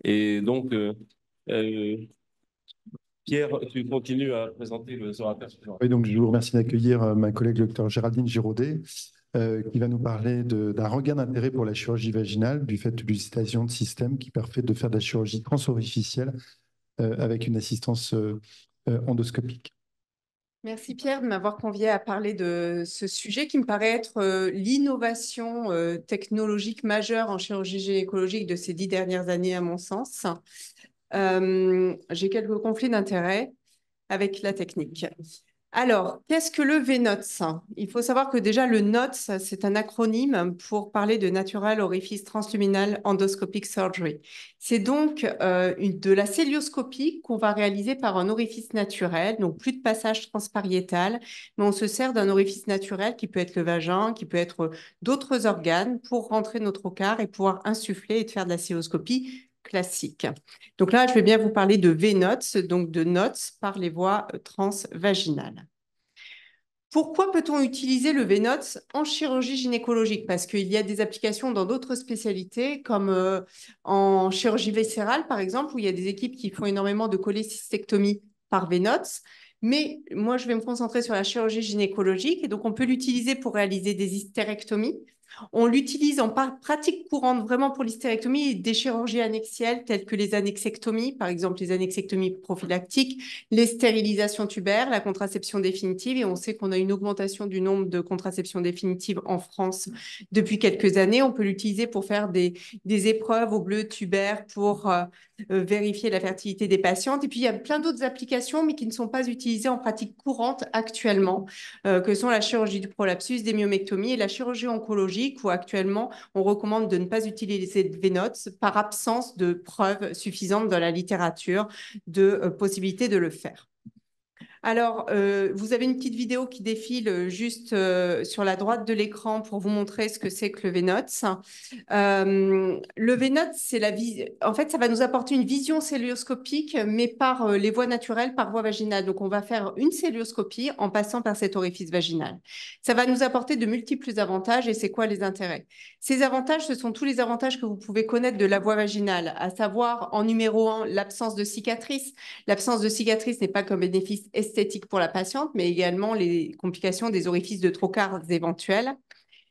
Et donc, euh, Pierre, tu continues à présenter le orateur suivant. Oui, donc je vous remercie d'accueillir ma collègue docteur Géraldine Giraudet, qui va nous parler d'un regain d'intérêt pour la chirurgie vaginale du fait de l'utilisation de systèmes qui permettent de faire de la chirurgie transorificielle avec une assistance endoscopique. Merci Pierre de m'avoir convié à parler de ce sujet qui me paraît être l'innovation technologique majeure en chirurgie gynécologique de ces 10 dernières années à mon sens. J'ai quelques conflits d'intérêts avec la technique. Alors, qu'est-ce que le VNOTS? Il faut savoir que déjà le NOTS, c'est un acronyme pour parler de Natural Orifice Transluminal Endoscopic Surgery. C'est donc de la célioscopie qu'on va réaliser par un orifice naturel, donc plus de passage transpariétal, mais on se sert d'un orifice naturel qui peut être le vagin, qui peut être d'autres organes pour rentrer notre trocar et pouvoir insuffler et de faire de la célioscopie classique. Donc là, je vais bien vous parler de VNOTS, donc de NOTS par les voies transvaginales. Pourquoi peut-on utiliser le VNOTS en chirurgie gynécologique? Parce qu'il y a des applications dans d'autres spécialités, comme en chirurgie viscérale, par exemple, où il y a des équipes qui font énormément de cholécystectomie par VNOTS. Mais moi, je vais me concentrer sur la chirurgie gynécologique. Et donc, on peut l'utiliser pour réaliser des hystérectomies. On l'utilise en pratique courante vraiment pour l'hystérectomie et des chirurgies annexielles telles que les annexectomies, par exemple les annexectomies prophylactiques, les stérilisations tubaires, la contraception définitive. Et on sait qu'on a une augmentation du nombre de contraceptions définitives en France depuis quelques années. On peut l'utiliser pour faire des épreuves au bleu tubaire pour vérifier la fertilité des patientes. Et puis, il y a plein d'autres applications, mais qui ne sont pas utilisées en pratique courante actuellement, que sont la chirurgie du prolapsus, des myomectomies et la chirurgie oncologique, où actuellement, on recommande de ne pas utiliser de VNOTS par absence de preuves suffisantes dans la littérature de possibilité de le faire. Alors, vous avez une petite vidéo qui défile juste sur la droite de l'écran pour vous montrer ce que c'est que le VNOTS. Le VNOTS, c'est en fait, ça va nous apporter une vision célioscopique, mais par les voies naturelles, par voie vaginale. Donc, on va faire une célioscopie en passant par cet orifice vaginal. Ça va nous apporter de multiples avantages. Et c'est quoi les intérêts? Ces avantages, ce sont tous les avantages que vous pouvez connaître de la voie vaginale, à savoir, en numéro 1, l'absence de cicatrices. L'absence de cicatrices n'est pas qu'un bénéfice esthétique pour la patiente, mais également les complications des orifices de trocar éventuels.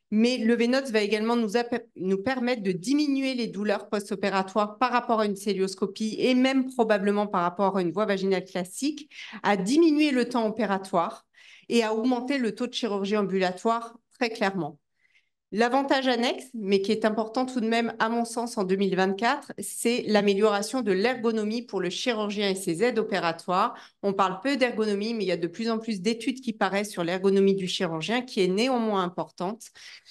Mais le VNOTS va également nous permettre de diminuer les douleurs post-opératoires par rapport à une célioscopie et même probablement par rapport à une voie vaginale classique, à diminuer le temps opératoire et à augmenter le taux de chirurgie ambulatoire très clairement. L'avantage annexe, mais qui est important tout de même à mon sens en 2024, c'est l'amélioration de l'ergonomie pour le chirurgien et ses aides opératoires. On parle peu d'ergonomie, mais il y a de plus en plus d'études qui paraissent sur l'ergonomie du chirurgien, qui est néanmoins importante.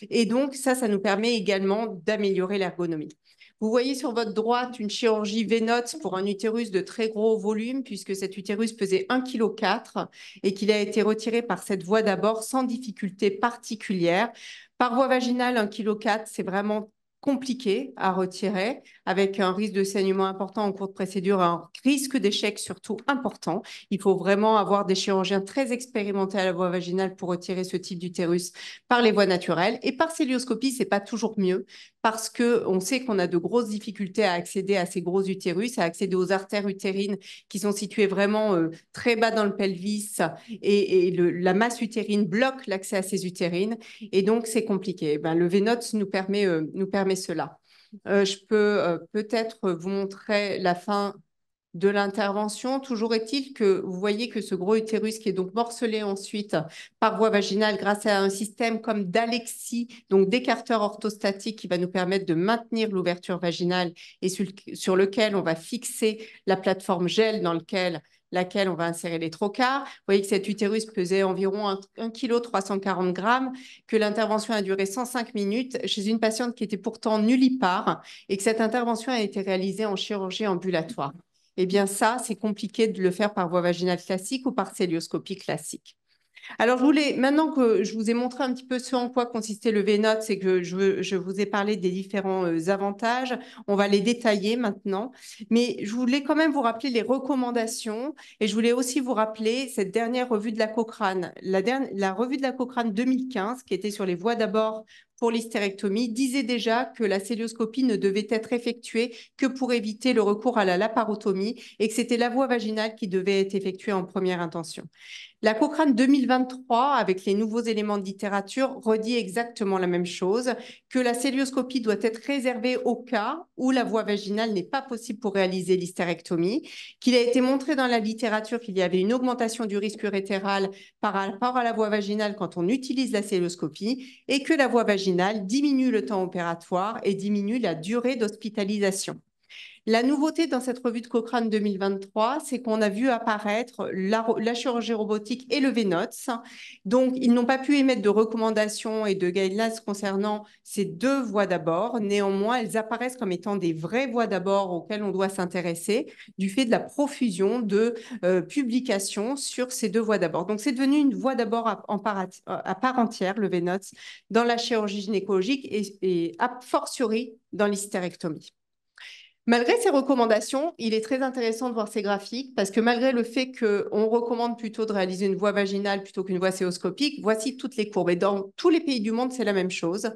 Et donc ça nous permet également d'améliorer l'ergonomie. Vous voyez sur votre droite une chirurgie VNOTS pour un utérus de très gros volume, puisque cet utérus pesait 1,4 kg et qu'il a été retiré par cette voie d'abord sans difficulté particulière. Par voie vaginale, 1,4 kg, c'est vraiment compliqué à retirer, avec un risque de saignement important en cours de procédure, un risque d'échec surtout important. Il faut vraiment avoir des chirurgiens très expérimentés à la voie vaginale pour retirer ce type d'utérus par les voies naturelles. Et par célioscopie, c'est pas toujours mieux, parce qu'on sait qu'on a de grosses difficultés à accéder à ces gros utérus, à accéder aux artères utérines qui sont situées vraiment très bas dans le pelvis, et la masse utérine bloque l'accès à ces utérines. Et donc, c'est compliqué. Ben, le VNOTS nous permet cela. Je peux peut-être vous montrer la fin de l'intervention. Toujours est-il que vous voyez que ce gros utérus qui est donc morcelé ensuite par voie vaginale grâce à un système comme d'alexie, donc d'écarteur orthostatique qui va nous permettre de maintenir l'ouverture vaginale et sur lequel on va fixer la plateforme gel dans laquelle on va insérer les trocars. Vous voyez que cet utérus pesait environ 1,340 kg, que l'intervention a duré 105 minutes chez une patiente qui était pourtant nullipare et que cette intervention a été réalisée en chirurgie ambulatoire. Eh bien, ça, c'est compliqué de le faire par voie vaginale classique ou par célioscopie classique. Alors, maintenant que je vous ai montré un petit peu ce en quoi consistait le VNOTS et que je vous ai parlé des différents avantages, on va les détailler maintenant. Mais je voulais quand même vous rappeler les recommandations et je voulais aussi vous rappeler cette dernière revue de la Cochrane. La revue de la Cochrane 2015, qui était sur les voies d'abord pour l'hystérectomie disait déjà que la célioscopie ne devait être effectuée que pour éviter le recours à la laparotomie et que c'était la voie vaginale qui devait être effectuée en première intention. La Cochrane 2023, avec les nouveaux éléments de littérature, redit exactement la même chose, que la célioscopie doit être réservée au cas où la voie vaginale n'est pas possible pour réaliser l'hystérectomie, qu'il a été montré dans la littérature qu'il y avait une augmentation du risque urétéral par rapport à la voie vaginale quand on utilise la célioscopie et que la voie vaginale diminue le temps opératoire et diminue la durée d'hospitalisation. La nouveauté dans cette revue de Cochrane 2023, c'est qu'on a vu apparaître la chirurgie robotique et le VNOTS. Donc, ils n'ont pas pu émettre de recommandations et de guidelines concernant ces deux voies d'abord. Néanmoins, elles apparaissent comme étant des vraies voies d'abord auxquelles on doit s'intéresser du fait de la profusion de publications sur ces deux voies d'abord. Donc, c'est devenu une voie d'abord à part entière, le VNOTS, dans la chirurgie gynécologique et a fortiori dans l'hystérectomie. Malgré ces recommandations, il est très intéressant de voir ces graphiques parce que malgré le fait qu'on recommande plutôt de réaliser une voie vaginale plutôt qu'une voie célioscopique, voici toutes les courbes. Et dans tous les pays du monde, c'est la même chose.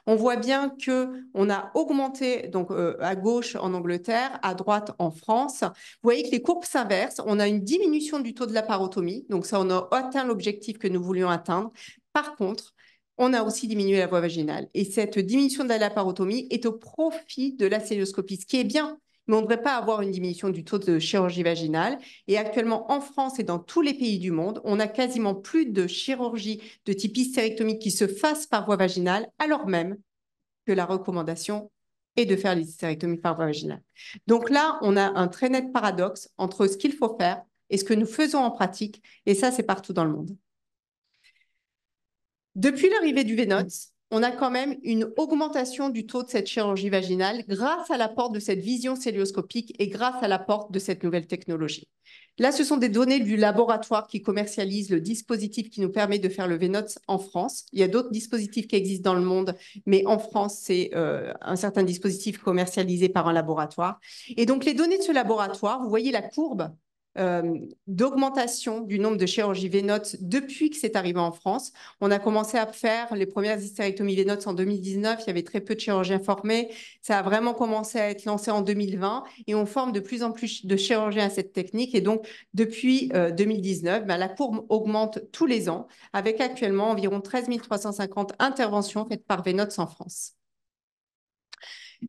On voit bien qu'on a augmenté donc, à gauche en Angleterre, à droite en France. Vous voyez que les courbes s'inversent. On a une diminution du taux de laparotomie. Donc ça, on a atteint l'objectif que nous voulions atteindre. Par contre, on a aussi diminué la voie vaginale. Et cette diminution de la laparotomie est au profit de la célioscopie, ce qui est bien, mais on ne devrait pas avoir une diminution du taux de chirurgie vaginale. Et actuellement, en France et dans tous les pays du monde, on a quasiment plus de chirurgie de type hystérectomie qui se fasse par voie vaginale, alors même que la recommandation est de faire l'hystérectomie par voie vaginale. Donc là, on a un très net paradoxe entre ce qu'il faut faire et ce que nous faisons en pratique, et ça, c'est partout dans le monde. Depuis l'arrivée du VNOTS, on a quand même une augmentation du taux de cette chirurgie vaginale grâce à l'apport de cette vision célioscopique et grâce à l'apport de cette nouvelle technologie. Là, ce sont des données du laboratoire qui commercialise le dispositif qui nous permet de faire le VNOTS en France. Il y a d'autres dispositifs qui existent dans le monde, mais en France, c'est un certain dispositif commercialisé par un laboratoire. Et donc, les données de ce laboratoire, vous voyez la courbe d'augmentation du nombre de chirurgies VNOTS depuis que c'est arrivé en France. On a commencé à faire les premières hystérectomies VNOTS en 2019. Il y avait très peu de chirurgiens formés. Ça a vraiment commencé à être lancé en 2020 et on forme de plus en plus de chirurgiens à cette technique. Et donc, depuis 2019, la courbe augmente tous les ans avec actuellement environ 13 350 interventions faites par VNOTS en France.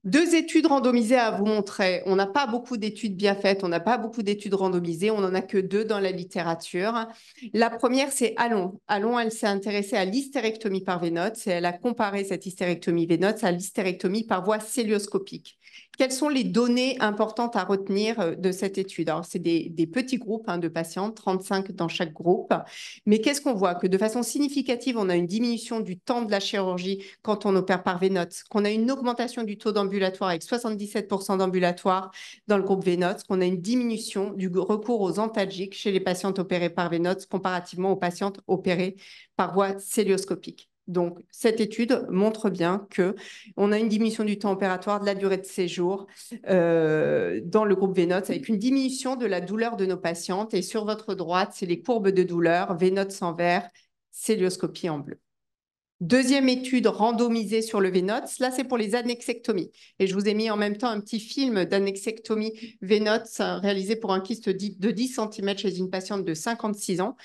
Deux études randomisées à vous montrer. On n'a pas beaucoup d'études bien faites, on n'a pas beaucoup d'études randomisées, on n'en a que deux dans la littérature. La première, c'est Allon. Allon, elle s'est intéressée à l'hystérectomie par VNOTS et elle a comparé cette hystérectomie VNOTS à l'hystérectomie par voie célioscopique. Quelles sont les données importantes à retenir de cette étude? Alors, c'est des petits groupes de patients, 35 dans chaque groupe. Mais qu'est-ce qu'on voit? Que de façon significative, on a une diminution du temps de la chirurgie quand on opère par VNOTS, qu'on a une augmentation du taux d'ambulatoire avec 77% d'ambulatoire dans le groupe VNOTS, qu'on a une diminution du recours aux antalgiques chez les patientes opérées par VNOTS comparativement aux patientes opérées par voie célioscopique. Donc, cette étude montre bien qu'on a une diminution du temps opératoire, de la durée de séjour dans le groupe VNOTS avec une diminution de la douleur de nos patientes. Et sur votre droite, c'est les courbes de douleur, VNOTS en vert, célioscopie en bleu. Deuxième étude randomisée sur le VNOTS, là c'est pour les annexectomies. Et je vous ai mis en même temps un petit film d'annexectomie VNOTS réalisé pour un kyste de 10 cm chez une patiente de 56 ans.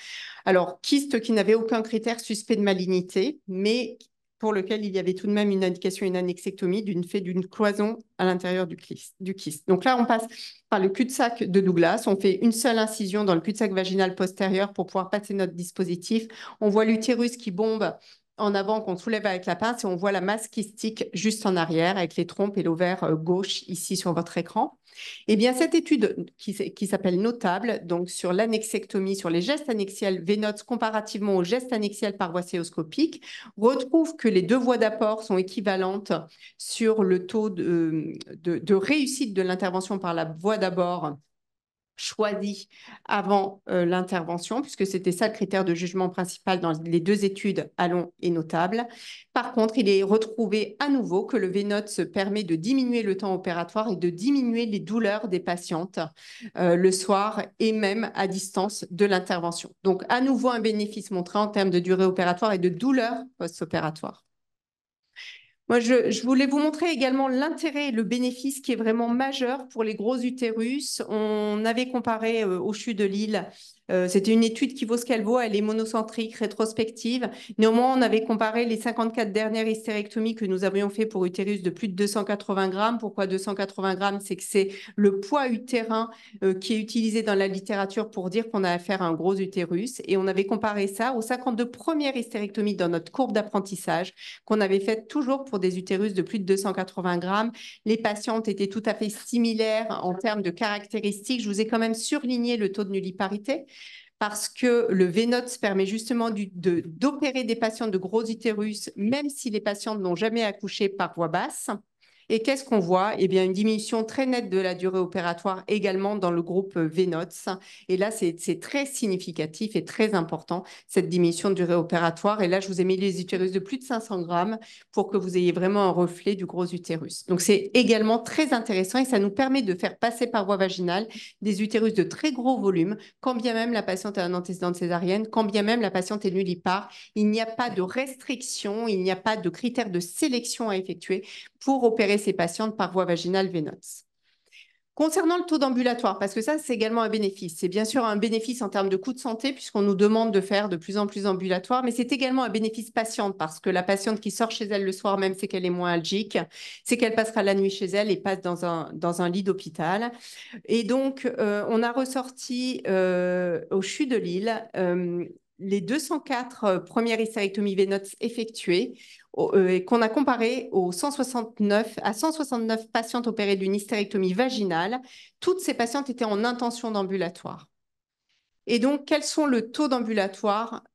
Alors, kyste qui n'avait aucun critère suspect de malignité, mais pour lequel il y avait tout de même une indication, une annexectomie d'une cloison à l'intérieur du kyste. Donc là, on passe par le cul-de-sac de Douglas. On fait une seule incision dans le cul-de-sac vaginal postérieur pour pouvoir passer notre dispositif. On voit l'utérus qui bombe en avant qu'on soulève avec la pince et on voit la masse kystique juste en arrière avec les trompes et l'ovaire gauche ici sur votre écran. Eh bien, cette étude qui s'appelle Notable, donc sur l'annexectomie, sur les gestes annexiels VNOTS comparativement aux gestes annexiels par voie célioscopique, retrouve que les deux voies d'apport sont équivalentes sur le taux de réussite de l'intervention par la voie d'abord choisi avant l'intervention, puisque c'était ça le critère de jugement principal dans les deux études Allon et Notable. Par contre, il est retrouvé à nouveau que le VNOTS permet de diminuer le temps opératoire et de diminuer les douleurs des patientes le soir et même à distance de l'intervention. Donc, à nouveau, un bénéfice montré en termes de durée opératoire et de douleur post-opératoire. Moi, je voulais vous montrer également l'intérêt et le bénéfice qui est vraiment majeur pour les gros utérus. On avait comparé au CHU de Lille. C'était une étude qui vaut ce qu'elle vaut, elle est monocentrique, rétrospective. Néanmoins, on avait comparé les 54 dernières hystérectomies que nous avions fait pour utérus de plus de 280 grammes. Pourquoi 280 grammes? C'est que c'est le poids utérin qui est utilisé dans la littérature pour dire qu'on a affaire à un gros utérus. Et on avait comparé ça aux 52 premières hystérectomies dans notre courbe d'apprentissage qu'on avait faites toujours pour des utérus de plus de 280 grammes. Les patientes étaient tout à fait similaires en termes de caractéristiques. Je vous ai quand même surligné le taux de nulliparité parce que le VNOTS permet justement d'opérer des patients de gros utérus, même si les patientes n'ont jamais accouché par voie basse. Et qu'est-ce qu'on voit? Eh bien, une diminution très nette de la durée opératoire également dans le groupe VNOTS. Et là, c'est très significatif et très important, cette diminution de durée opératoire. Et là, je vous ai mis les utérus de plus de 500 grammes pour que vous ayez vraiment un reflet du gros utérus. Donc, c'est également très intéressant et ça nous permet de faire passer par voie vaginale des utérus de très gros volume, quand bien même la patiente a un antécédent de césarienne, quand bien même la patiente est nullipare. Il n'y a pas de restriction, il n'y a pas de critères de sélection à effectuer pour opérer ces patientes par voie vaginale VNOTS. Concernant le taux d'ambulatoire, parce que ça, c'est également un bénéfice. C'est bien sûr un bénéfice en termes de coût de santé, puisqu'on nous demande de faire de plus en plus ambulatoire, mais c'est également un bénéfice patiente, parce que la patiente qui sort chez elle le soir même, c'est qu'elle est moins algique, c'est qu'elle passera la nuit chez elle et passe dans un lit d'hôpital. Et donc, on a ressorti au CHU de Lille les 204 premières hystérectomies VNOTS effectuées et qu'on a comparé à 169 patientes opérées d'une hystérectomie vaginale. Toutes ces patientes étaient en intention d'ambulatoire. Et donc, quels sont le taux d'ambulatoire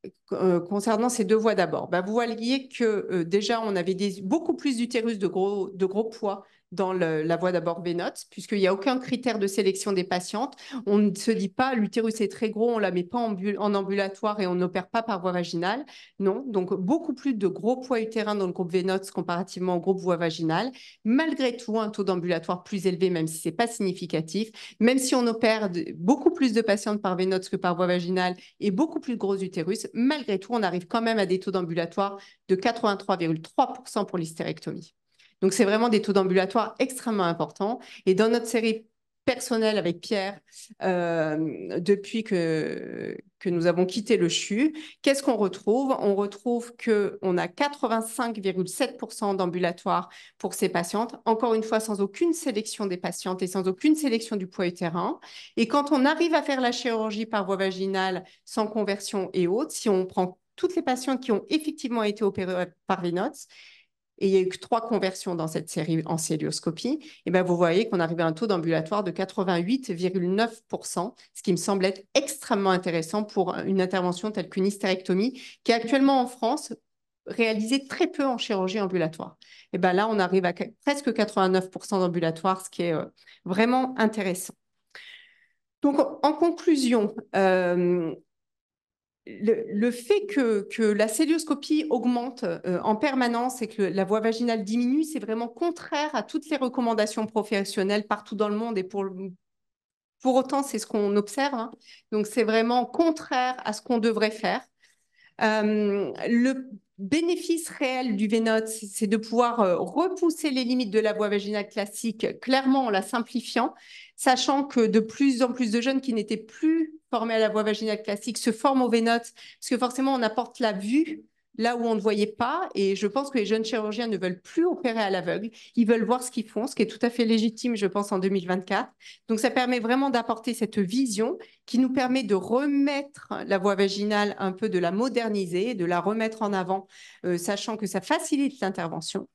concernant ces deux voies d'abord? Vous voyez que déjà, on avait beaucoup plus d'utérus de gros poids dans la voie d'abord VNOTS, puisqu'il n'y a aucun critère de sélection des patientes. On ne se dit pas l'utérus est très gros, on ne la met pas en ambulatoire et on n'opère pas par voie vaginale. Non, donc beaucoup plus de gros poids utérins dans le groupe VNOTS comparativement au groupe voie vaginale. Malgré tout, un taux d'ambulatoire plus élevé, même si ce n'est pas significatif. Même si on opère beaucoup plus de patientes par VNOTS que par voie vaginale et beaucoup plus de gros utérus, malgré tout, on arrive quand même à des taux d'ambulatoire de 83,3% pour l'hystérectomie. Donc, c'est vraiment des taux d'ambulatoire extrêmement importants. Et dans notre série personnelle avec Pierre, depuis que nous avons quitté le CHU, qu'est-ce qu'on retrouve? On retrouve qu'on a 85,7% d'ambulatoire pour ces patientes, encore une fois sans aucune sélection des patientes et sans aucune sélection du poids utérin. Et quand on arrive à faire la chirurgie par voie vaginale sans conversion et autres, si on prend toutes les patientes qui ont effectivement été opérées par VNOTS, et il n'y a eu que 3 conversions dans cette série en célioscopie, et vous voyez qu'on arrive à un taux d'ambulatoire de 88,9%, ce qui me semble être extrêmement intéressant pour une intervention telle qu'une hystérectomie, qui est actuellement en France réalisée très peu en chirurgie ambulatoire. Et là, on arrive à presque 89% d'ambulatoire, ce qui est vraiment intéressant. Donc, en conclusion, le fait que la célioscopie augmente en permanence et que la voie vaginale diminue, c'est vraiment contraire à toutes les recommandations professionnelles partout dans le monde. Et pour autant, c'est ce qu'on observe. Hein. Donc, c'est vraiment contraire à ce qu'on devrait faire. Le bénéfice réel du VNOTS, c'est de pouvoir repousser les limites de la voie vaginale classique, clairement en la simplifiant, sachant que de plus en plus de jeunes qui n'étaient plus formés à la voie vaginale classique se forment au VNOTS, parce que forcément, on apporte la vue là où on ne voyait pas, et je pense que les jeunes chirurgiens ne veulent plus opérer à l'aveugle, ils veulent voir ce qu'ils font, ce qui est tout à fait légitime, je pense, en 2024. Donc, ça permet vraiment d'apporter cette vision qui nous permet de remettre la voie vaginale un peu, de la moderniser, de la remettre en avant, sachant que ça facilite l'intervention.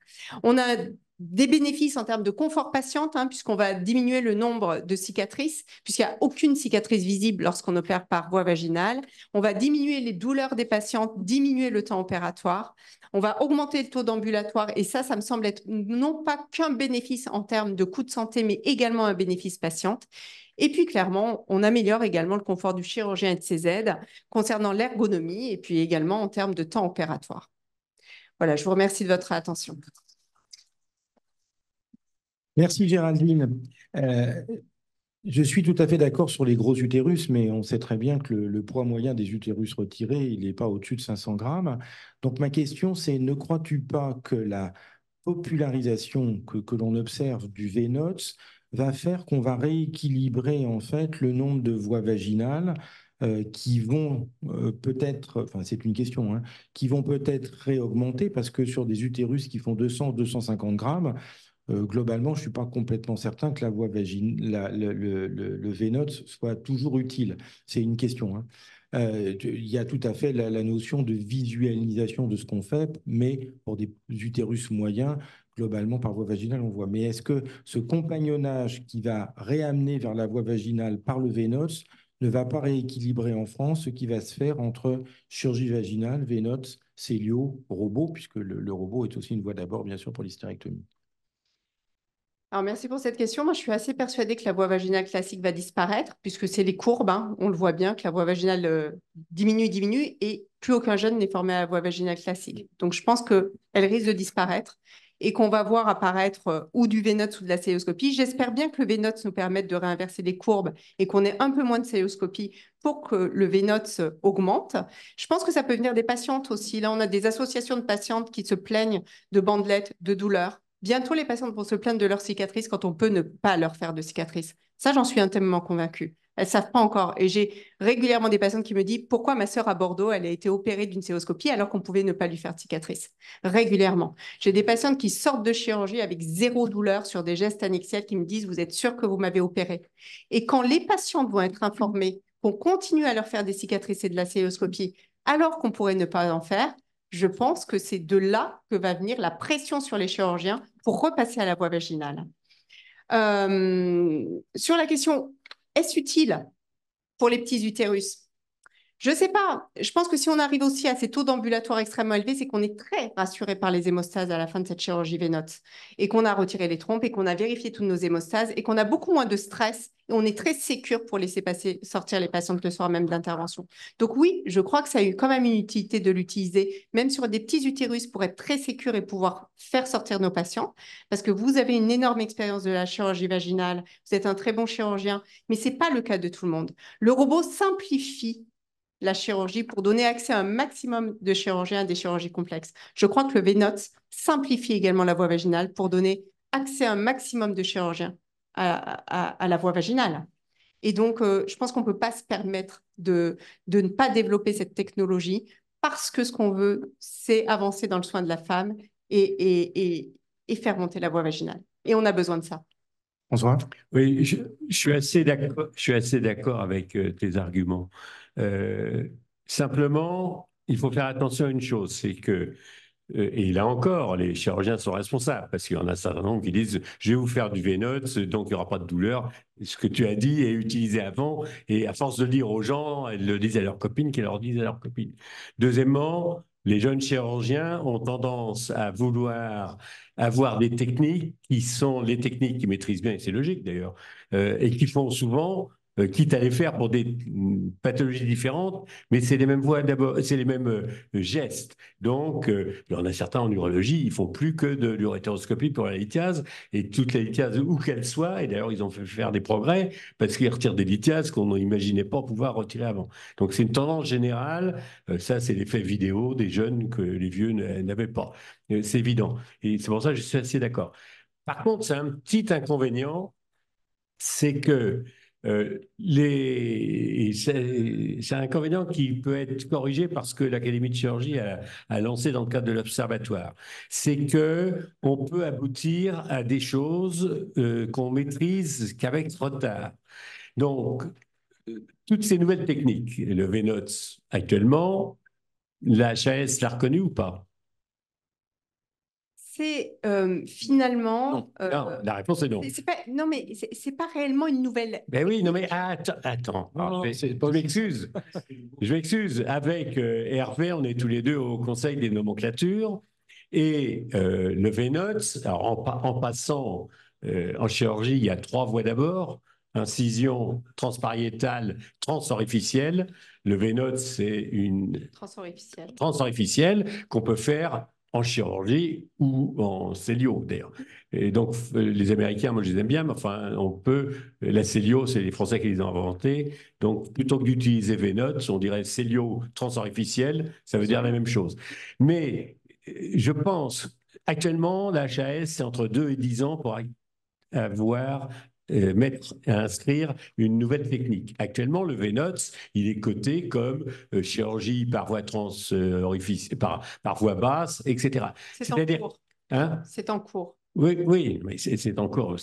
On a des bénéfices en termes de confort patiente, hein, puisqu'on va diminuer le nombre de cicatrices, puisqu'il n'y a aucune cicatrice visible lorsqu'on opère par voie vaginale. On va diminuer les douleurs des patientes, diminuer le temps opératoire. On va augmenter le taux d'ambulatoire, et ça me semble être non pas qu'un bénéfice en termes de coût de santé, mais également un bénéfice patiente. Et puis, clairement, on améliore également le confort du chirurgien et de ses aides concernant l'ergonomie et puis également en termes de temps opératoire. Voilà, je vous remercie de votre attention. Merci Géraldine. Je suis tout à fait d'accord sur les gros utérus, mais on sait très bien que le poids moyen des utérus retirés, il n'est pas au-dessus de 500 grammes. Donc ma question, c'est, ne crois-tu pas que la popularisation que l'on observe du VNOTS va faire qu'on va rééquilibrer en fait le nombre de voies vaginales qui vont peut-être, enfin c'est une question, hein, qui vont peut-être réaugmenter parce que sur des utérus qui font 200-250 grammes, globalement, je ne suis pas complètement certain que la voie vaginale, le VNOTS soit toujours utile. C'est une question, hein. Il y a tout à fait la notion de visualisation de ce qu'on fait, mais pour des utérus moyens, globalement, par voie vaginale, on voit. Mais est-ce que ce compagnonnage qui va réamener vers la voie vaginale par le VNOTS ne va pas rééquilibrer en France ce qui va se faire entre chirurgie vaginale, VNOTS, célio, robot, puisque le robot est aussi une voie d'abord, bien sûr, pour l'hystérectomie? Alors, merci pour cette question. Moi, je suis assez persuadée que la voie vaginale classique va disparaître, puisque c'est les courbes, hein. On le voit bien que la voie vaginale diminue, et plus aucun jeune n'est formé à la voie vaginale classique. Donc, je pense qu'elle risque de disparaître et qu'on va voir apparaître ou du VNOTS ou de la célioscopie. J'espère bien que le VNOTS nous permette de réinverser les courbes et qu'on ait un peu moins de célioscopie pour que le VNOTS augmente. Je pense que ça peut venir des patientes aussi. Là, on a des associations de patientes qui se plaignent de bandelettes, de douleurs. Bientôt, les patientes vont se plaindre de leurs cicatrices quand on peut ne pas leur faire de cicatrices. Ça, j'en suis intimement convaincue. Elles ne savent pas encore. Et j'ai régulièrement des patientes qui me disent pourquoi ma sœur à Bordeaux, elle a été opérée d'une célioscopie alors qu'on pouvait ne pas lui faire de cicatrice. Régulièrement. J'ai des patientes qui sortent de chirurgie avec zéro douleur sur des gestes annexiels qui me disent vous êtes sûr que vous m'avez opérée. Et quand les patientes vont être informées qu'on continue à leur faire des cicatrices et de la célioscopie alors qu'on pourrait ne pas en faire, je pense que c'est de là que va venir la pression sur les chirurgiens pour repasser à la voie vaginale. Sur la question, est-ce utile pour les petits utérus? Je ne sais pas. Je pense que si on arrive aussi à ces taux d'ambulatoire extrêmement élevés, c'est qu'on est très rassuré par les hémostases à la fin de cette chirurgie VNOTS et qu'on a retiré les trompes et qu'on a vérifié toutes nos hémostases et qu'on a beaucoup moins de stress et on est très sécure pour laisser sortir les patientes le soir même d'intervention. Donc oui, je crois que ça a eu quand même une utilité de l'utiliser, même sur des petits utérus pour être très sécure et pouvoir faire sortir nos patients parce que vous avez une énorme expérience de la chirurgie vaginale, vous êtes un très bon chirurgien, mais ce n'est pas le cas de tout le monde. Le robot simplifie la chirurgie pour donner accès à un maximum de chirurgiens à des chirurgies complexes. Je crois que le VNOTS simplifie également la voie vaginale pour donner accès à un maximum de chirurgiens à la voie vaginale. Et donc, je pense qu'on ne peut pas se permettre de ne pas développer cette technologie parce que ce qu'on veut, c'est avancer dans le soin de la femme et faire monter la voie vaginale. Et on a besoin de ça. François? Oui, je suis assez d'accord avec tes arguments. Simplement, il faut faire attention à une chose, c'est que, et là encore, les chirurgiens sont responsables, parce qu'il y en a un certain nombre qui disent « je vais vous faire du VNOTS, donc il n'y aura pas de douleur ». Ce que tu as dit est utilisé avant, et à force de le dire aux gens, elles le disent à leurs copines, qu'elles leur disent à leurs copines. Deuxièmement, les jeunes chirurgiens ont tendance à vouloir avoir des techniques qui sont les techniques qu'ils maîtrisent bien, et c'est logique d'ailleurs, et qui font souvent, quitte à les faire pour des pathologies différentes, mais c'est les mêmes voies d'abord, c'est les mêmes gestes. Donc, il y en a certains en urologie, ils font plus que de l'urétéroscopie pour la lithiase, et toute la lithiase, où qu'elle soit, et d'ailleurs ils ont fait faire des progrès, parce qu'ils retirent des lithiases qu'on n'imaginait pas pouvoir retirer avant. Donc c'est une tendance générale, ça c'est l'effet vidéo des jeunes que les vieux n'avaient pas. C'est évident. Et c'est pour ça que je suis assez d'accord. Par contre, c'est un petit inconvénient, c'est que c'est un inconvénient qui peut être corrigé parce que l'Académie de chirurgie a lancé dans le cadre de l'Observatoire. C'est qu'on peut aboutir à des choses qu'on maîtrise qu'avec retard. Donc, toutes ces nouvelles techniques, le VNOTS actuellement, la HAS l'a reconnu ou pas? C'est finalement... Non, la réponse est non. Non, mais c'est pas réellement une nouvelle... Ben oui, non mais attends. Je m'excuse. Je m'excuse. Avec Hervé, on est tous les deux au Conseil des nomenclatures. Et le VNOTS, alors en passant en chirurgie, il y a 3 voies d'abord. Incision transpariétale, transorificielle. Le VNOTS, c'est une transorificielle qu'on peut faire en chirurgie ou en célio, d'ailleurs. Et donc, les Américains, moi, je les aime bien, mais enfin, on peut... La célio, c'est les Français qui les ont inventés. Donc, plutôt que d'utiliser VNOTS, on dirait célio transorificielle, ça veut dire la même chose. Mais je pense Actuellement, la HAS, c'est entre 2 et 10 ans pour avoir inscrire une nouvelle technique. Actuellement, le VNOTS, il est coté comme chirurgie par voie par voie basse, etc. C'est en cours. Hein? C'est en cours. Oui, oui, mais c'est en cours,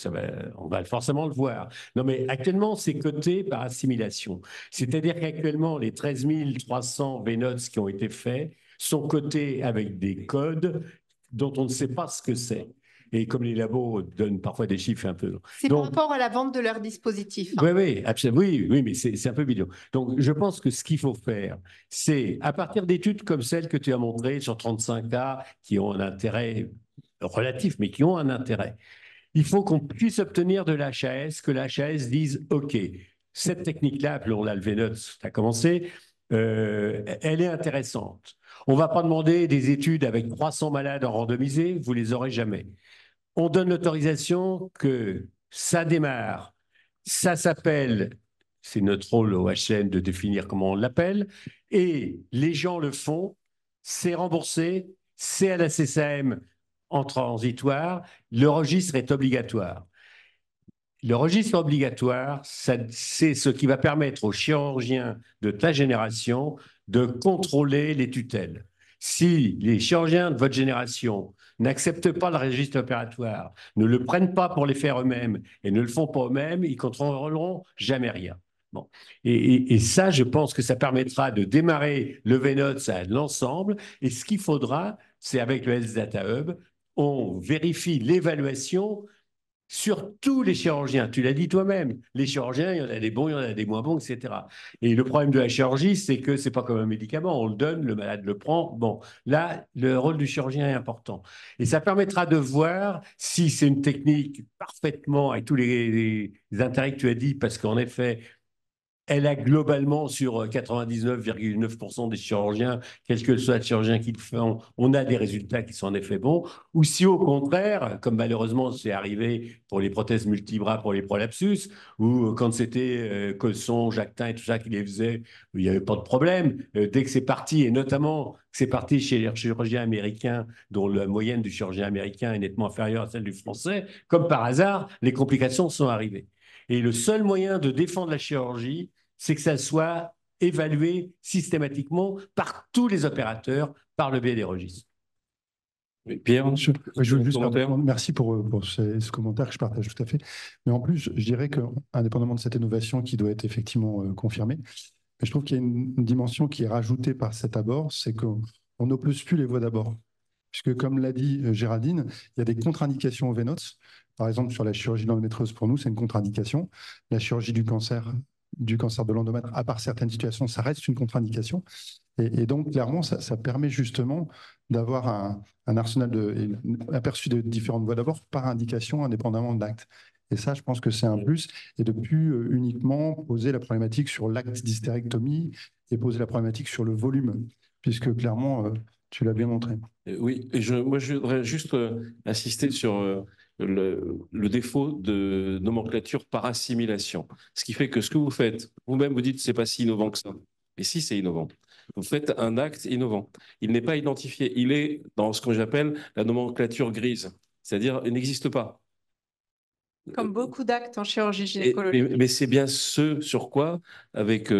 on va forcément le voir. Non, mais actuellement, c'est coté par assimilation. C'est-à-dire qu'actuellement, les 13 300 VNOTS qui ont été faits sont cotés avec des codes dont on ne sait pas ce que c'est. Et comme les labos donnent parfois des chiffres un peu... C'est par rapport à la vente de leur dispositif. Oui, oui, absolument. Oui, mais c'est un peu bidon. Donc, je pense que ce qu'il faut faire, c'est, à partir d'études comme celles que tu as montrées sur 35 cas, qui ont un intérêt relatif, mais qui ont un intérêt, il faut qu'on puisse obtenir de l'HAS, que l'HAS dise, OK, cette technique-là, appelons-la le VNOTS, tu as commencé, elle est intéressante. On ne va pas demander des études avec 300 malades randomisés, vous ne les aurez jamais. On donne l'autorisation que ça démarre, ça s'appelle, c'est notre rôle au HN de définir comment on l'appelle, et les gens le font, c'est remboursé, c'est à la CSAM en transitoire, le registre est obligatoire. Le registre obligatoire, c'est ce qui va permettre aux chirurgiens de ta génération de contrôler les tutelles. Si les chirurgiens de votre génération n'acceptent pas le registre opératoire, ne le prennent pas pour les faire eux-mêmes et ne le font pas eux-mêmes, ils ne contrôleront jamais rien. Bon. Et ça, je pense que ça permettra de démarrer le VNOTS à l'ensemble. Et ce qu'il faudra, c'est avec le Health Data Hub, on vérifie l'évaluation sur tous les chirurgiens. Tu l'as dit toi-même, les chirurgiens, il y en a des bons, il y en a des moins bons, etc. Et le problème de la chirurgie, c'est que ce n'est pas comme un médicament, on le donne, le malade le prend. Bon, là, le rôle du chirurgien est important. Et ça permettra de voir si c'est une technique parfaitement, avec tous les intérêts que tu as dit, parce qu'en effet, elle a globalement sur 99,9% des chirurgiens, quel que soit le chirurgien qui le fait, on a des résultats qui sont en effet bons. Ou si au contraire, comme malheureusement c'est arrivé pour les prothèses multibras, pour les prolapsus, ou quand c'était Cosson, Jactin et tout ça qui les faisaient, il n'y avait pas de problème. Dès que c'est parti, et notamment que c'est parti chez les chirurgiens américains, dont la moyenne du chirurgien américain est nettement inférieure à celle du français, comme par hasard, les complications sont arrivées. Et le seul moyen de défendre la chirurgie, c'est que ça soit évalué systématiquement par tous les opérateurs par le biais des registres. Pierre, je veux juste merci pour ce commentaire que je partage tout à fait. Mais en plus, je dirais qu'indépendamment de cette innovation qui doit être effectivement confirmée, je trouve qu'il y a une dimension qui est rajoutée par cet abord, c'est qu'on n'oppose plus les voies d'abord. Puisque, comme l'a dit Géraldine, il y a des contre-indications au VNOTS. Par exemple, sur la chirurgie d'endométriose, pour nous, c'est une contre-indication. La chirurgie du cancer de l'endomètre, à part certaines situations, ça reste une contre-indication. Et donc, clairement, ça permet justement d'avoir un arsenal aperçu de différentes voies d'abord par indication, indépendamment de l'acte. Et ça, je pense que c'est un plus. Et de plus uniquement poser la problématique sur l'acte d'hystérectomie et poser la problématique sur le volume, puisque clairement, tu l'as bien montré. Oui, et moi je voudrais juste insister sur le défaut de nomenclature par assimilation. Ce qui fait que ce que vous faites, vous-même vous dites c'est pas si innovant que ça. Et si c'est innovant, vous faites un acte innovant. Il n'est pas identifié, il est dans ce que j'appelle la nomenclature grise, c'est-à-dire il n'existe pas. Comme beaucoup d'actes en chirurgie gynécologique. Mais c'est bien ce sur quoi, avec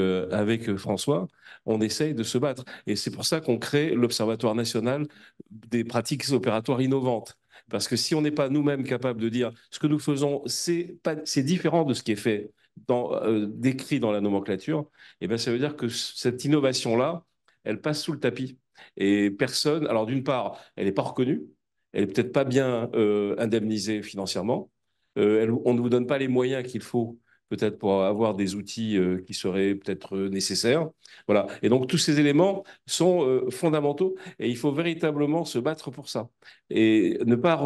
François, on essaye de se battre. Et c'est pour ça qu'on crée l'Observatoire national des pratiques opératoires innovantes. Parce que si on n'est pas nous-mêmes capables de dire ce que nous faisons, c'est différent de ce qui est fait, décrit dans la nomenclature, et bien ça veut dire que cette innovation-là, elle passe sous le tapis. Et personne, alors d'une part, elle n'est pas reconnue, elle n'est peut-être pas bien indemnisée financièrement. On ne vous donne pas les moyens qu'il faut peut-être pour avoir des outils qui seraient peut-être nécessaires. Voilà. Et donc, tous ces éléments sont fondamentaux et il faut véritablement se battre pour ça et ne pas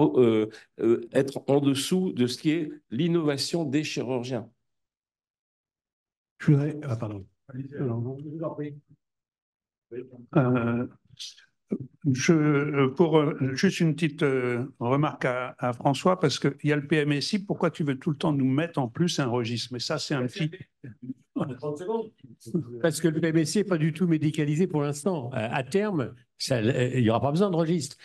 être en dessous de ce qui est l'innovation des chirurgiens. Je voudrais... Ah, pardon. Pour juste une petite remarque à François, parce qu'il y a le PMSI, pourquoi tu veux tout le temps nous mettre en plus un registre? Mais ça, c'est un petit... Parce que le PMSI n'est pas du tout médicalisé pour l'instant. À terme, Il n'y aura pas besoin de registre.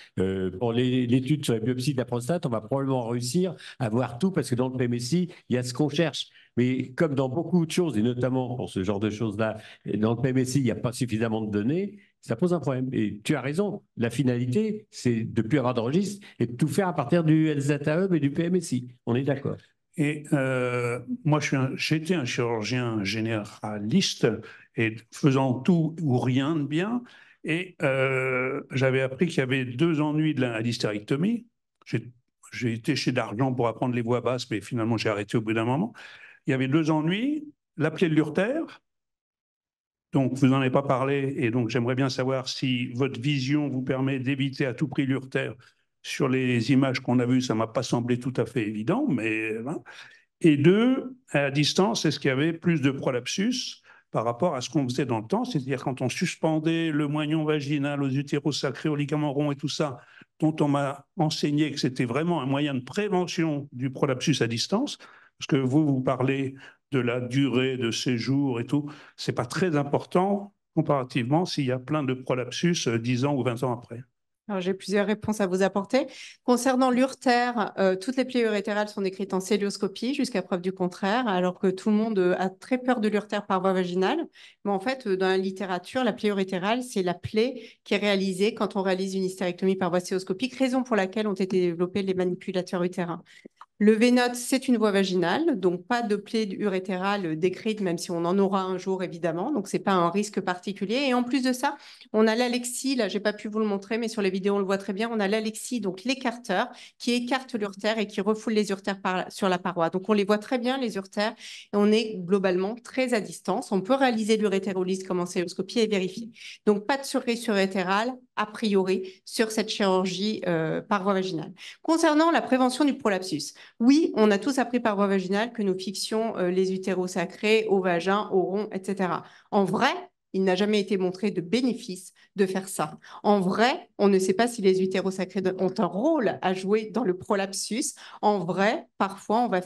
Pour l'étude sur la biopsie de la prostate, on va probablement réussir à voir tout parce que dans le PMSI, il y a ce qu'on cherche. Mais comme dans beaucoup de choses, et notamment pour ce genre de choses-là, dans le PMSI, il n'y a pas suffisamment de données, ça pose un problème. Et tu as raison, la finalité, c'est de ne plus avoir de registre et de tout faire à partir du Health Data Hub et du PMSI. On est d'accord. Et moi, j'ai été un chirurgien généraliste et faisant tout ou rien de bien. Et j'avais appris qu'il y avait 2 ennuis de la hystérectomie. J'ai été chez Dargent pour apprendre les voies basses, mais finalement, j'ai arrêté au bout d'un moment. Il y avait 2 ennuis, la plaie de l'urtère. Donc, vous n'en avez pas parlé, et donc j'aimerais bien savoir si votre vision vous permet d'éviter à tout prix l'urtère. Sur les images qu'on a vues, ça ne m'a pas semblé tout à fait évident, mais... Hein. Et 2, à distance, est-ce qu'il y avait plus de prolapsus par rapport à ce qu'on faisait dans le temps, c'est-à-dire quand on suspendait le moignon vaginal aux utérus sacrés, aux ligaments ronds et tout ça, dont on m'a enseigné que c'était vraiment un moyen de prévention du prolapsus à distance, parce que vous parlez de la durée de séjour et tout, c'est pas très important comparativement s'il y a plein de prolapsus 10 ans ou 20 ans après. Alors, j'ai plusieurs réponses à vous apporter. Concernant l'urtère, toutes les plaies urétérales sont décrites en célioscopie jusqu'à preuve du contraire, alors que tout le monde a très peur de l'urtère par voie vaginale. Mais en fait, dans la littérature, la plaie urétérale, c'est la plaie qui est réalisée quand on réalise une hystérectomie par voie célioscopique, raison pour laquelle ont été développés les manipulateurs utérins. Le V-Node, c'est une voie vaginale, donc pas de plaie urétérale décrite, même si on en aura un jour, évidemment. Donc, ce n'est pas un risque particulier. Et en plus de ça, on a l'Alexis, là, je n'ai pas pu vous le montrer, mais sur les vidéos, on le voit très bien. On a l'Alexis, donc l'écarteur, qui écarte l'urtère et qui refoule les urtères sur la paroi. Donc, on les voit très bien, les urtères, et on est globalement très à distance. On peut réaliser l'urétérolyse comme en célioscopie et vérifier. Donc, pas de surréus urétérale, a priori, sur cette chirurgie par voie vaginale. Concernant la prévention du prolapsus, oui, on a tous appris par voie vaginale que nous fixions les utéraux sacrés au vagin, au rond, etc. En vrai, il n'a jamais été montré de bénéfice de faire ça. En vrai, on ne sait pas si les utéraux sacrés ont un rôle à jouer dans le prolapsus. En vrai, parfois, on va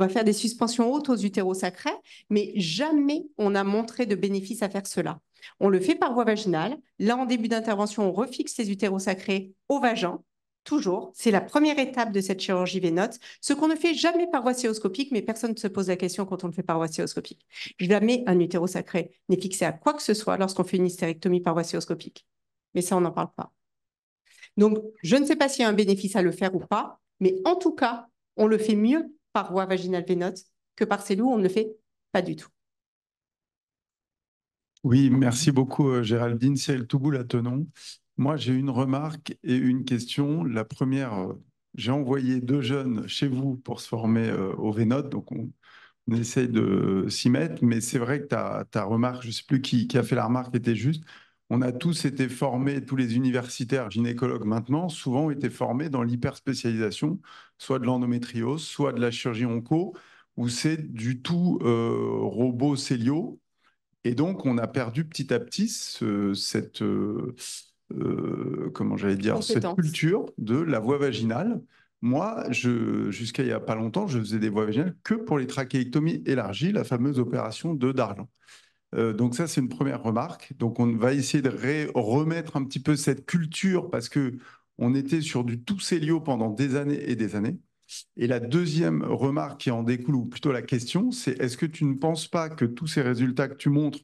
faire des suspensions hautes aux utéraux sacrés, mais jamais on n'a montré de bénéfice à faire cela. On le fait par voie vaginale. Là, en début d'intervention, on refixe les utéraux sacrés au vagin. Toujours, c'est la première étape de cette chirurgie V-Node, ce qu'on ne fait jamais par voie célioscopique, mais personne ne se pose la question quand on le fait par voie célioscopique. Jamais un utérus sacré n'est fixé à quoi que ce soit lorsqu'on fait une hystérectomie par voie célioscopique. Mais ça, on n'en parle pas. Donc, je ne sais pas s'il y a un bénéfice à le faire ou pas, mais en tout cas, on le fait mieux par voie vaginale V-Node que par cellule, on ne le fait pas du tout. Oui, merci beaucoup Géraldine. Cyril Touboul-Attenon. Moi, j'ai une remarque et une question. La première, j'ai envoyé 2 jeunes chez vous pour se former au V-Node, donc on essaye de s'y mettre, mais c'est vrai que ta remarque, je ne sais plus qui a fait la remarque, était juste. On a tous été formés, tous les universitaires gynécologues maintenant, souvent ont été formés dans l'hyperspécialisation, soit de l'endométriose, soit de la chirurgie onco, où c'est du tout robot cellio. Et donc, on a perdu petit à petit cette culture de la voie vaginale. Moi, jusqu'à il n'y a pas longtemps, je faisais des voies vaginales que pour les trachéectomies élargies, la fameuse opération de Darlan. Donc ça, c'est une première remarque. Donc, on va essayer de remettre un petit peu cette culture parce qu'on était sur du tout cellio pendant des années et des années. Et la deuxième remarque qui en découle, ou plutôt la question, c'est est-ce que tu ne penses pas que tous ces résultats que tu montres,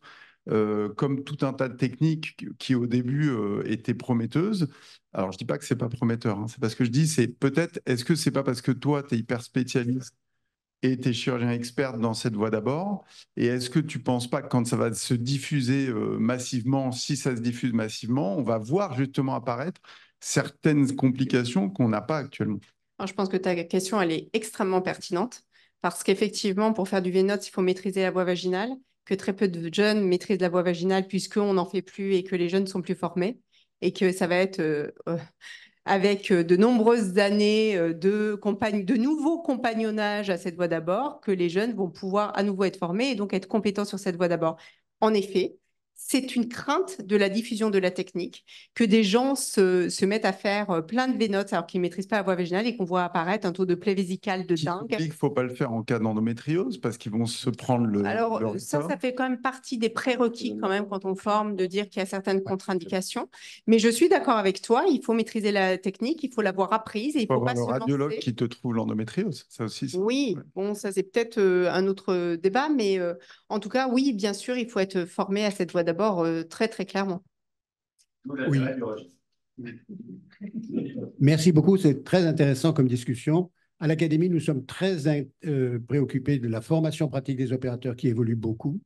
comme tout un tas de techniques qui au début étaient prometteuses, alors je ne dis pas que ce n'est pas prometteur, hein, c'est pas ce que je dis, c'est peut-être, est-ce que ce n'est pas parce que toi, tu es hyper spécialiste et tu es chirurgien expert dans cette voie d'abord, et est-ce que tu ne penses pas que quand ça va se diffuser massivement, si ça se diffuse massivement, on va voir justement apparaître certaines complications qu'on n'a pas actuellement? Alors, je pense que ta question, elle est extrêmement pertinente parce qu'effectivement, pour faire du V-Node, il faut maîtriser la voie vaginale, que très peu de jeunes maîtrisent la voie vaginale puisqu'on n'en fait plus et que les jeunes sont plus formés et que ça va être avec de nombreuses années de nouveaux compagnonnages à cette voie d'abord que les jeunes vont pouvoir à nouveau être formés et donc être compétents sur cette voie d'abord. En effet, c'est une crainte de la diffusion de la technique, que des gens se mettent à faire plein de V-notes alors qu'ils ne maîtrisent pas la voie vaginale et qu'on voit apparaître un taux de plaie vésicale de dingue. Il ne faut pas le faire en cas d'endométriose parce qu'ils vont se prendre le... Alors, leur ça corps. fait quand même partie des prérequis quand même quand on forme de dire qu'il y a certaines contre-indications. Mais je suis d'accord avec toi, il faut maîtriser la technique, il faut l'avoir apprise et il Il faut faut pas avoir le se radiologue lancer. qui te trouve l'endométriose, ça aussi. Oui, Ouais. bon, ça c'est peut-être un autre débat, mais en tout cas, oui, bien sûr, il faut être formé à cette voie d'abord très, très clairement. Oui. Merci beaucoup, c'est très intéressant comme discussion. À l'Académie, nous sommes très préoccupés de la formation pratique des opérateurs qui évolue beaucoup,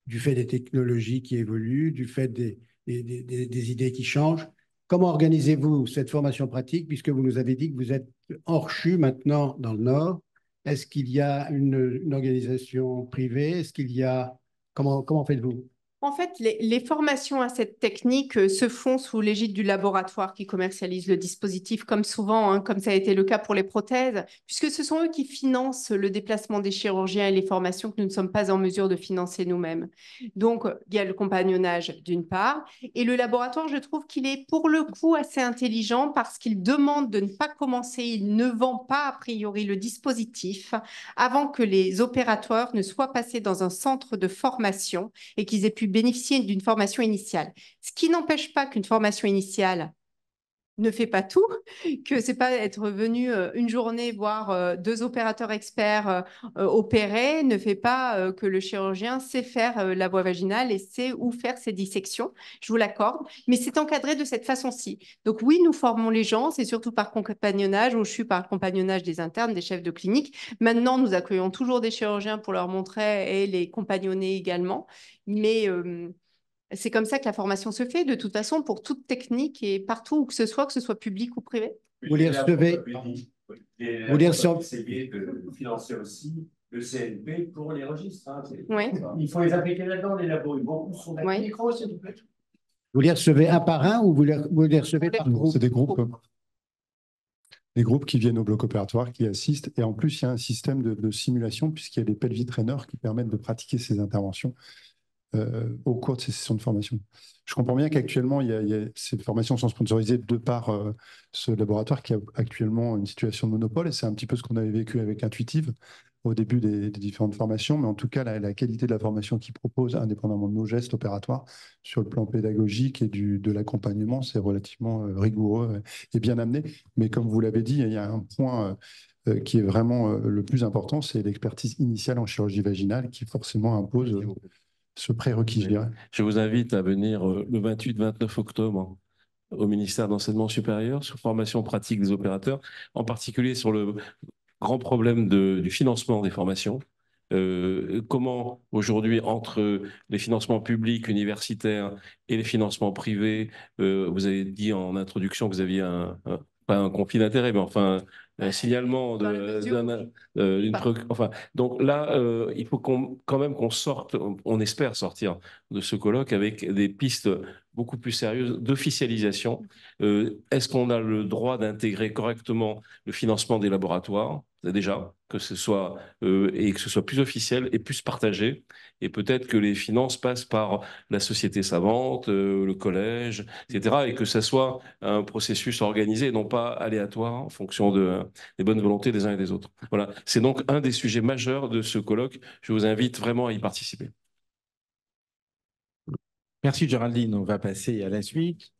du fait des technologies qui évoluent, du fait des idées qui changent. Comment organisez-vous cette formation pratique, puisque vous nous avez dit que vous êtes hors CHU maintenant dans le Nord? Est-ce qu'il y a une organisation privée? Est-ce qu'il y a... Comment faites-vous? En fait, les formations à cette technique se font sous l'égide du laboratoire qui commercialise le dispositif, comme souvent, hein, comme ça a été le cas pour les prothèses, puisque ce sont eux qui financent le déplacement des chirurgiens et les formations que nous ne sommes pas en mesure de financer nous-mêmes. Donc, il y a le compagnonnage d'une part, et le laboratoire, je trouve qu'il est pour le coup assez intelligent parce qu'il demande de ne pas commencer, il ne vend pas a priori le dispositif avant que les opérateurs ne soient passés dans un centre de formation et qu'ils aient pu bénéficier d'une formation initiale. Ce qui n'empêche pas qu'une formation initiale ne fait pas tout, que c'est pas être venu une journée voir deux opérateurs experts opérer, ne fait pas que le chirurgien sait faire la voie vaginale et sait où faire ses dissections, je vous l'accorde, mais c'est encadré de cette façon-ci. Donc oui, nous formons les gens, c'est surtout par compagnonnage, ou je suis par compagnonnage des internes, des chefs de clinique. Maintenant, nous accueillons toujours des chirurgiens pour leur montrer et les compagnonner également, mais c'est comme ça que la formation se fait, de toute façon, pour toute technique et partout où que ce soit public ou privé. Vous les recevez? Vous les recevez? Essayer de financer aussi le CNP pour les registres. Hein. Oui. Il faut les appliquer là-dedans, les labos. Beaucoup sont d'accord. Oui. Micro, s'il vous plaît. Vous les recevez un par un ou vous les recevez par groupe? C'est des groupes qui viennent au bloc opératoire, qui assistent. Et en plus, il y a un système de simulation puisqu'il y a des pelvis trainers qui permettent de pratiquer ces interventions au cours de ces sessions de formation. Je comprends bien qu'actuellement, ces formations sont sponsorisées de par ce laboratoire qui a actuellement une situation de monopole, et c'est un petit peu ce qu'on avait vécu avec Intuitive au début des différentes formations, mais en tout cas, la qualité de la formation qu'ils proposent, indépendamment de nos gestes opératoires, sur le plan pédagogique et de l'accompagnement, c'est relativement rigoureux et bien amené. Mais comme vous l'avez dit, il y a un point qui est vraiment le plus important, c'est l'expertise initiale en chirurgie vaginale qui forcément impose ce prérequis, je dirais. Je vous invite à venir le 28-29 octobre au ministère d'Enseignement supérieur sur formation pratique des opérateurs, en particulier sur le grand problème du financement des formations. Comment aujourd'hui, entre les financements publics, universitaires et les financements privés, vous avez dit en introduction que vous aviez pas un conflit d'intérêt, mais enfin un signalement enfin, donc là, il faut quand même qu'on sorte, on espère sortir de ce colloque avec des pistes beaucoup plus sérieuses d'officialisation. Est-ce qu'on a le droit d'intégrer correctement le financement des laboratoires, déjà, que ce soit et que ce soit plus officiel et plus partagé, et peut-être que les finances passent par la société savante, le collège, etc., et que ça soit un processus organisé, non pas aléatoire en fonction des bonnes volontés des uns et des autres. Voilà, c'est donc un des sujets majeurs de ce colloque. Je vous invite vraiment à y participer. Merci Géraldine, on va passer à la suite.